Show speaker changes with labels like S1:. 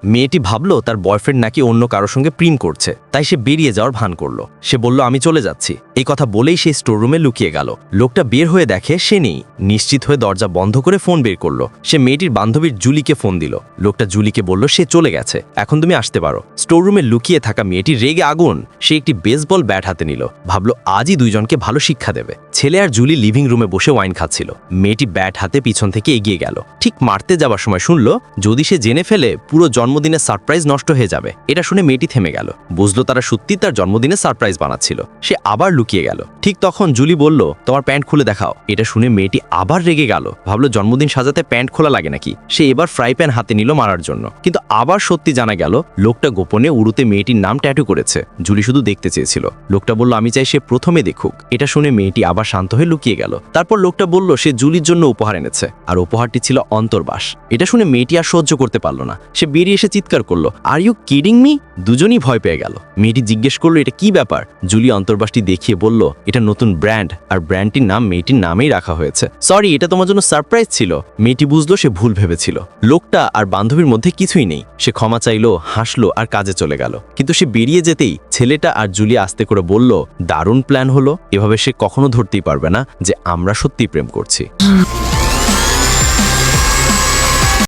S1: মেয়েটি ভাবলো তার বয়ফ্রেন্ড নাকি অন্য কারোর সঙ্গে প্রেম করছে, তাই সে বেরিয়ে যাওয়ার ভান করলো। সে বলল আমি চলে যাচ্ছি। এই কথা বলেই সে স্টোররুমে লুকিয়ে গেল। লোকটা বের হয়ে দেখে সে নেই। নিশ্চিত হয়ে দরজা বন্ধ করে ফোন বের করলো। সে মেয়েটির বান্ধবীর জুলিকে ফোন দিল। লোকটা জুলিকে বলল সে চলে গেছে, এখন তুমি আসতে পারো। স্টোররুমে লুকিয়ে থাকা মেয়েটি রেগে আগুন। সে একটি বেসবল ব্যাট হাতে নিল, ভাবলো আজই দুইজনকে ভালো শিক্ষা দেবে। ছেলে আর জুলি লিভিং রুমে বসে ওয়াইন খাচ্ছিল। মেয়েটি ব্যাট হাতে পিছন থেকে এগিয়ে গেল। ঠিক মারতে যাবার সময় শুনলো যদি সে জেনে ফেলে পুরো জন্মদিনের সারপ্রাইজ নষ্ট হয়ে যাবে। এটা শুনে মেয়েটি থেমে গেল। বুঝলো তারা সত্যি তার জন্মদিনে সারপ্রাইজ বানাচ্ছিল। সে আবার লুকিয়ে গেল। ঠিক তখন জুলি বলল তোমার প্যান্ট খুলে দেখাও। এটা শুনে মেয়েটি আবার রেগে গেল। ভাবলো জন্মদিন সাজাতে প্যান্ট খোলা লাগে নাকি। সে এবার ফ্রাই প্যান হাতে নিল মারার জন্য, কিন্তু আবার সত্যি জানা গেল লোকটা গোপনে উড়ুতে মেয়েটির নাম ট্যাটু করেছে। জুলি শুধু দেখতে চেয়েছিল। লোকটা বলল আমি চাই সে প্রথমে দেখুক। এটা শুনে মেয়েটি আবার শান্ত হয়ে লুকিয়ে গেল। তারপর লোকটা বলল সে জুলির জন্য উপহার এনেছে, আর উপহারটি ছিল অন্তর্বাস। এটা শুনে মেয়েটি আর সহ্য করতে পারল না। সে বেরিয়ে এসে চিৎকার করলো আর ইউ কিডিং মি। দুজনই ভয় পেয়ে গেল। মেয়েটি জিজ্ঞেস করলো এটা কি ব্যাপার। জুলি অন্তর্বাসটি দেখিয়ে বলল এটা নতুন ব্র্যান্ড, আর ব্র্যান্ডটির নাম মেয়েটির নামেই রাখা হয়েছে। সরি, এটা তোমার জন্য সারপ্রাইজ ছিল। মেয়েটি বুঝলো সে ভুল ভেবেছিল। লোকটা আর বান্ধবীর মধ্যে কিছুই নেই। সে ক্ষমা চাইলো, হাসলো আর কাজে চলে গেল। কিন্তু সে বেরিয়ে যেতেই ছেলেটা আর জুলি আস্তে করে বলল দারুণ প্ল্যান হলো। এভাবে সে কখনো ধরতেই পারবে না যে আমরা সত্যি প্রেম করছি।